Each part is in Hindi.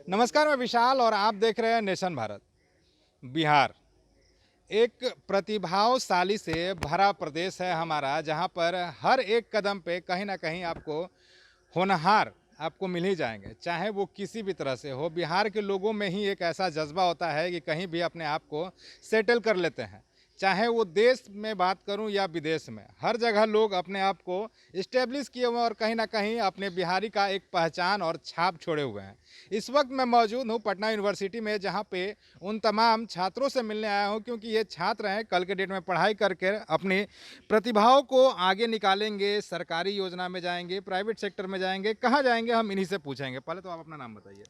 नमस्कार, मैं विशाल और आप देख रहे हैं नेशन भारत। बिहार एक प्रतिभाशाली से भरा प्रदेश है हमारा, जहां पर हर एक कदम पे कहीं ना कहीं आपको होनहार आपको मिल ही जाएंगे, चाहे वो किसी भी तरह से हो। बिहार के लोगों में ही एक ऐसा जज्बा होता है कि कहीं भी अपने आप को सेटल कर लेते हैं, चाहे वो देश में बात करूं या विदेश में, हर जगह लोग अपने आप को इस्टेब्लिश किए हुए हैं और कहीं ना कहीं अपने बिहारी का एक पहचान और छाप छोड़े हुए हैं। इस वक्त मैं मौजूद हूं पटना यूनिवर्सिटी में, जहां पे उन तमाम छात्रों से मिलने आया हूं, क्योंकि ये छात्र हैं कल के डेट में पढ़ाई करके अपनी प्रतिभाओं को आगे निकालेंगे। सरकारी योजना में जाएंगे, प्राइवेट सेक्टर में जाएंगे, कहाँ जाएंगे हम इन्हीं से पूछेंगे। पहले तो आप अपना नाम बताइए।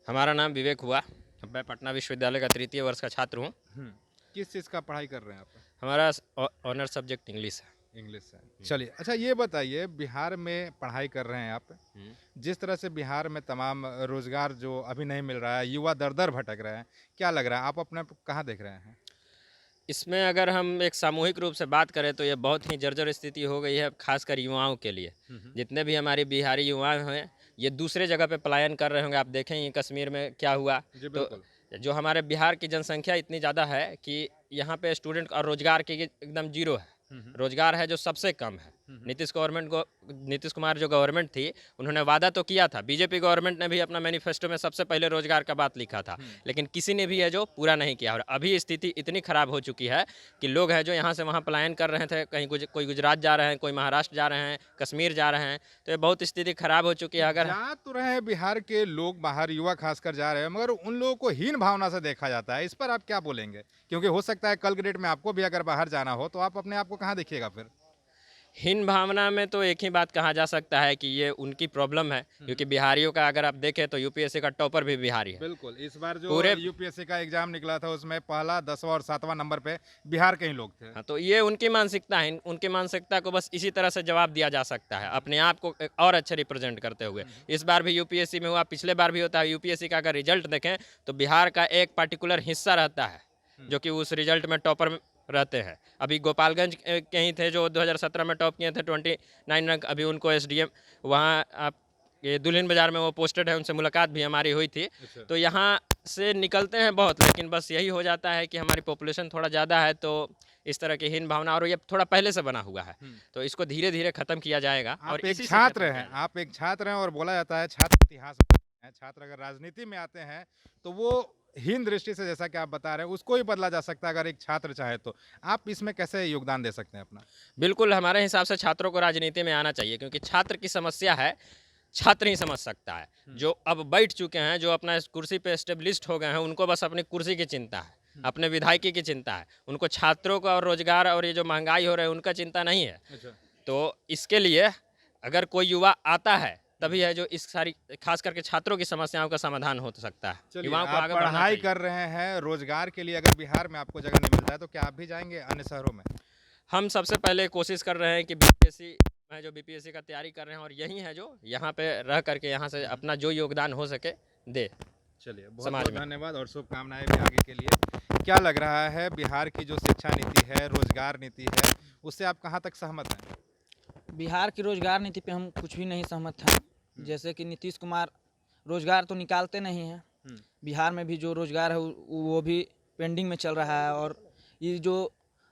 हमारा नाम विवेक हुआ। मैं पटना विश्वविद्यालय का तृतीय वर्ष का छात्र हूँ। किस चीज़ का पढ़ाई कर रहे हैं आप? हमारा ऑनर सब्जेक्ट इंग्लिश है। इंग्लिश है। चलिए, अच्छा ये बताइए, बिहार में पढ़ाई कर रहे हैं आप, जिस तरह से बिहार में तमाम रोजगार जो अभी नहीं मिल रहा है, युवा दर दर भटक रहे हैं, क्या लग रहा है, आप अपने कहाँ देख रहे हैं? इसमें अगर हम एक सामूहिक रूप से बात करें तो ये बहुत ही जर्जर स्थिति हो गई है, खासकर युवाओं के लिए। जितने भी हमारे बिहारी युवा हैं, ये दूसरे जगह पे पलायन कर रहे होंगे। आप देखें ये कश्मीर में क्या हुआ। तो जो हमारे बिहार की जनसंख्या इतनी ज़्यादा है कि यहाँ पे स्टूडेंट और रोजगार की एकदम जीरो है। रोजगार है जो सबसे कम है। नीतीश कुमार जो गवर्नमेंट थी, उन्होंने वादा तो किया था। बीजेपी गवर्नमेंट ने भी अपना मैनिफेस्टो में सबसे पहले रोजगार का बात लिखा था, लेकिन किसी ने भी है जो पूरा नहीं किया। और अभी स्थिति इतनी खराब हो चुकी है कि लोग हैं जो यहाँ से वहाँ पलायन कर रहे थे। कहीं कोई गुजरात जा रहे हैं, कोई महाराष्ट्र जा रहे हैं, कश्मीर जा रहे हैं। तो ये बहुत स्थिति खराब हो चुकी है। अगर जा तो रहे हैं बिहार के लोग बाहर, युवा खासकर जा रहे हैं, मगर उन लोगों को हीन भावना से देखा जाता है। इस पर आप क्या बोलेंगे? क्योंकि हो सकता है कल के डेट में आपको भी अगर बाहर जाना हो तो आप अपने आप को कहाँ देखिएगा फिर? हीन भावना में तो एक ही बात कहा जा सकता है कि ये उनकी प्रॉब्लम है, क्योंकि बिहारियों का अगर आप देखें तो यूपीएससी का टॉपर भी बिहारी है। बिल्कुल, इस बार जो पूरे यूपीएससी का एग्जाम निकला था उसमें पहला, 10वां और 7वां नंबर पे बिहार के ही लोग थे। हाँ, तो ये उनकी मानसिकता है। उनकी मानसिकता को बस इसी तरह से जवाब दिया जा सकता है, अपने आप को एक और अच्छे रिप्रेजेंट करते हुए। इस बार भी यूपीएससी में हुआ, पिछले बार भी होता है। यूपीएससी का अगर रिजल्ट देखें तो बिहार का एक पर्टिकुलर हिस्सा रहता है जो कि उस रिजल्ट में टॉपर रहते हैं। अभी गोपालगंज के ही थे जो 2017 में टॉप किए थे, 29 रैंक। अभी उनको एसडीएम वहाँ आप ये दुल्हिन बाजार में वो पोस्टेड है, उनसे मुलाकात भी हमारी हुई थी। तो यहाँ से निकलते हैं बहुत, लेकिन बस यही हो जाता है कि हमारी पॉपुलेशन थोड़ा ज़्यादा है, तो इस तरह की हीन भावना, और ये थोड़ा पहले से बना हुआ है, तो इसको धीरे धीरे खत्म किया जाएगा। और और एक छात्र हैं, आप एक छात्र हैं और बोला जाता है छात्र इतिहास है। छात्र अगर राजनीति में आते हैं तो वो हीन दृष्टि से, जैसा कि आप बता रहे हैं, उसको ही बदला जा सकता है अगर एक छात्र चाहे तो। आप इसमें कैसे योगदान दे सकते हैं अपना? बिल्कुल, हमारे हिसाब से छात्रों को राजनीति में आना चाहिए, क्योंकि छात्र की समस्या है छात्र ही समझ सकता है। जो अब बैठ चुके हैं, जो अपना इस कुर्सी पे एस्टेब्लिश्ड हो गए हैं, उनको बस अपनी कुर्सी की चिंता है, अपने विधायकी की चिंता है। उनको छात्रों का और रोजगार और ये जो महंगाई हो रही है उनका चिंता नहीं है। तो इसके लिए अगर कोई युवा आता है तभी है जो इस सारी खास करके छात्रों की समस्याओं का समाधान हो सकता है। युवाओं को आप आगे बढ़ना पढ़ाई चाहिए। कर रहे हैं, रोजगार के लिए अगर बिहार में आपको जगह नहीं मिलता है तो क्या आप भी जाएंगे अन्य शहरों में? हम सबसे पहले कोशिश कर रहे हैं कि बीपीएससी में जो बीपीएससी का तैयारी कर रहे हैं, और यही है जो यहाँ पे रह करके यहाँ से अपना जो योगदान हो सके दे। चलिए, बहुत बहुत धन्यवाद और शुभकामनाएं भी आगे के लिए। क्या लग रहा है, बिहार की जो शिक्षा नीति है, रोजगार नीति है, उससे आप कहाँ तक सहमत हैं? बिहार की रोजगार नीति पे हम कुछ भी नहीं सहमत हैं। जैसे कि नीतीश कुमार रोजगार तो निकालते नहीं हैं। बिहार में भी जो रोजगार है वो भी पेंडिंग में चल रहा है। और ये जो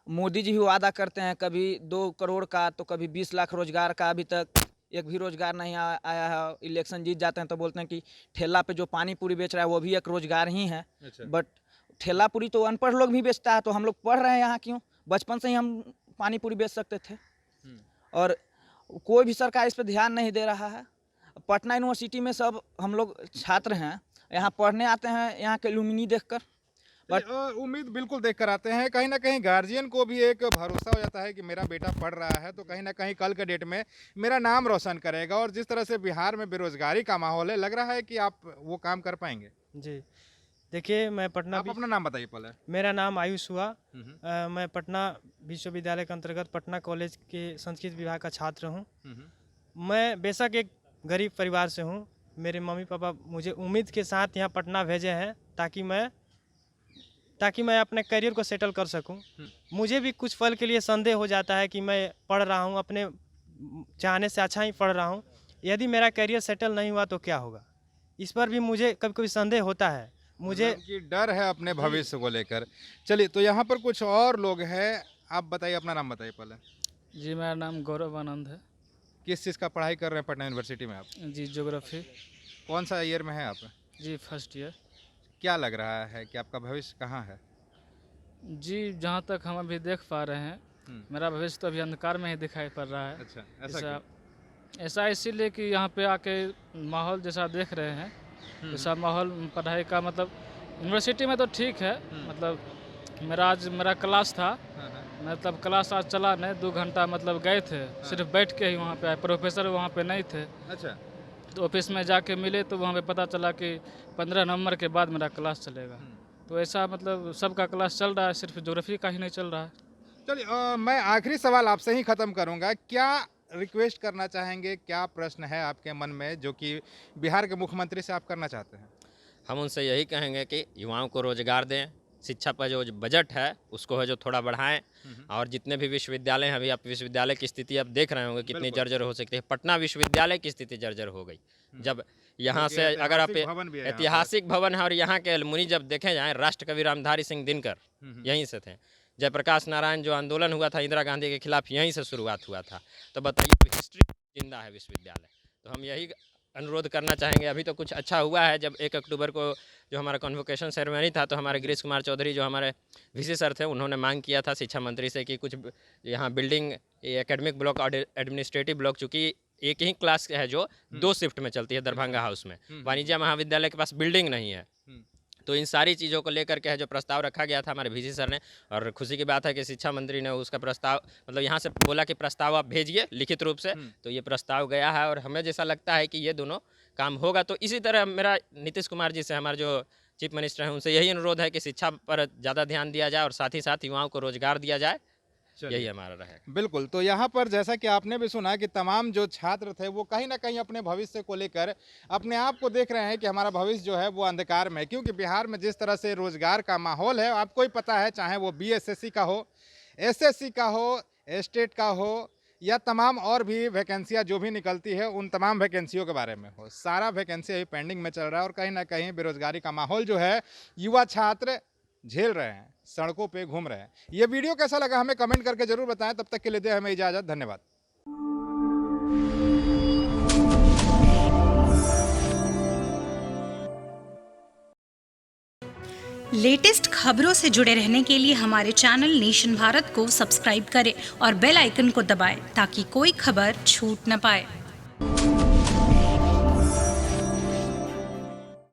मोदी जी भी वादा करते हैं, कभी 2 करोड़ का तो कभी 20 लाख रोजगार का, अभी तक एक भी रोजगार नहीं आया है। इलेक्शन जीत जाते हैं तो बोलते हैं कि ठेला पे जो पानी पूरी बेच रहा है वो भी एक रोजगार ही है। बट ठेला पूरी तो अनपढ़ लोग भी बेचता है, तो हम लोग पढ़ रहे हैं यहाँ क्यों? बचपन से ही हम पानी पूरी बेच सकते थे। और कोई भी सरकार इस पर ध्यान नहीं दे रहा है। पटना यूनिवर्सिटी में सब हम लोग छात्र हैं, यहाँ पढ़ने आते हैं यहाँ के एलुमनी देखकर। बट उम्मीद बिल्कुल देख कर आते हैं। कहीं ना कहीं गार्जियन को भी एक भरोसा हो जाता है कि मेरा बेटा पढ़ रहा है तो कहीं ना कहीं कल के डेट में मेरा नाम रोशन करेगा। और जिस तरह से बिहार में बेरोजगारी का माहौल है, लग रहा है कि आप वो काम कर पाएंगे। जी, देखिए मैं पटना आप अपना नाम बताइए पहले। मेरा नाम आयुष हुआ। मैं पटना विश्वविद्यालय के अंतर्गत पटना कॉलेज के संस्कृत विभाग का छात्र हूँ। मैं बेशक एक गरीब परिवार से हूँ। मेरे मम्मी पापा मुझे उम्मीद के साथ यहाँ पटना भेजे हैं ताकि मैं अपने करियर को सेटल कर सकूं। मुझे भी कुछ पल के लिए संदेह हो जाता है कि मैं पढ़ रहा हूं, अपने चाहने से अच्छा ही पढ़ रहा हूं। यदि मेरा करियर सेटल नहीं हुआ तो क्या होगा? इस पर भी मुझे कभी कभी संदेह होता है। मुझे मतलब कि डर है अपने भविष्य को लेकर। चलिए, तो यहाँ पर कुछ और लोग हैं, आप बताइए, अपना नाम बताइए पहले। जी मेरा नाम गौरव आनंद है। किस चीज़ का पढ़ाई कर रहे हैं पटना यूनिवर्सिटी में आप? जी ज्योग्राफी। कौन सा ईयर में है आप? जी फर्स्ट ईयर। क्या लग रहा है कि आपका भविष्य कहाँ है? जी जहाँ तक हम अभी देख पा रहे हैं मेरा भविष्य तो अभी अंधकार में ही दिखाई पड़ रहा है। अच्छा, ऐसा क्यों? ऐसा इसीलिए कि यहाँ पे आके माहौल जैसा देख रहे हैं, जैसा माहौल पढ़ाई का, मतलब यूनिवर्सिटी में तो ठीक है, मतलब मेरा क्लास था, हाँ, हाँ। मतलब क्लास आज चला नहीं, 2 घंटा मतलब गए थे, सिर्फ बैठ के ही वहाँ पे आए, प्रोफेसर वहाँ पे नहीं थे। अच्छा, तो ऑफिस में जाके मिले तो वहाँ पे पता चला कि 15 नवंबर के बाद मेरा क्लास चलेगा। तो ऐसा मतलब सबका क्लास चल रहा है, सिर्फ ज्योग्राफी का ही नहीं चल रहा है। चलिए, मैं आखिरी सवाल आपसे ही ख़त्म करूँगा। क्या रिक्वेस्ट करना चाहेंगे, क्या प्रश्न है आपके मन में जो कि बिहार के मुख्यमंत्री से आप करना चाहते हैं? हम उनसे यही कहेंगे कि युवाओं को रोजगार दें, शिक्षा पर जो बजट है उसको है जो थोड़ा बढ़ाएं, और जितने भी विश्वविद्यालय हैं, अभी आप विश्वविद्यालय की स्थिति आप देख रहे होंगे कितनी बिल्कुल। जर्जर हो सकती है। पटना विश्वविद्यालय की स्थिति जर्जर हो गई जब यहाँ क्योंकि से, अगर आप ऐतिहासिक भवन भी है यहाँ पर। ऐतिहासिक भवन है, और यहाँ के अलमुनी जब देखे जाएँ, राष्ट्रकवि रामधारी सिंह दिनकर यहीं से थे। जयप्रकाश नारायण जो आंदोलन हुआ था इंदिरा गांधी के खिलाफ, यहीं से शुरुआत हुआ था। तो बताइए, हिस्ट्री जिंदा है विश्वविद्यालय। तो हम यही अनुरोध करना चाहेंगे। अभी तो कुछ अच्छा हुआ है, जब 1 अक्टूबर को जो हमारा कॉन्वोकेशन सेरेमनी था, तो हमारे गिरीश कुमार चौधरी जो हमारे वीसी सर थे, उन्होंने मांग किया था शिक्षा मंत्री से कि कुछ यहाँ बिल्डिंग, एकेडमिक ब्लॉक और एडमिनिस्ट्रेटिव ब्लॉक, चूँकि एक ही क्लास है जो 2 शिफ्ट में चलती है दरभंगा हाउस में, वाणिज्य महाविद्यालय के पास बिल्डिंग नहीं है। तो इन सारी चीज़ों को लेकर के है जो प्रस्ताव रखा गया था हमारे वीसी सर ने, और खुशी की बात है कि शिक्षा मंत्री ने उसका प्रस्ताव, मतलब यहाँ से बोला कि प्रस्ताव आप भेजिए लिखित रूप से, तो ये प्रस्ताव गया है, और हमें जैसा लगता है कि ये दोनों काम होगा। तो इसी तरह मेरा नीतीश कुमार जी से, हमारे जो चीफ मिनिस्टर हैं, उनसे यही अनुरोध है कि शिक्षा पर ज़्यादा ध्यान दिया जाए और साथ ही साथ युवाओं को रोजगार दिया जाए। यही हमारा रहेगा। बिल्कुल, तो यहाँ पर जैसा कि आपने भी सुना कि तमाम जो छात्र थे वो कहीं ना कहीं अपने भविष्य को लेकर अपने आप को देख रहे हैं कि हमारा भविष्य जो है वो अंधकार में है, क्योंकि बिहार में जिस तरह से रोजगार का माहौल है, आपको ही पता है, चाहे वो बीएसएससी का हो, एसएससी का हो, स्टेट का हो, या तमाम और भी वैकेंसियाँ जो भी निकलती है, उन तमाम वैकेंसियों के बारे में हो, सारा वैकेंसी अभी पेंडिंग में चल रहा है, और कहीं ना कहीं बेरोजगारी का माहौल जो है युवा छात्र झेल रहे हैं, सड़कों पे घूम रहे हैं। ये वीडियो कैसा लगा हमें कमेंट करके जरूर बताएं। तब तक के लिए दें हमें इजाज़त। धन्यवाद। लेटेस्ट खबरों से जुड़े रहने के लिए हमारे चैनल नेशन भारत को सब्सक्राइब करें और बेल आइकन को दबाएं ताकि कोई खबर छूट न पाए।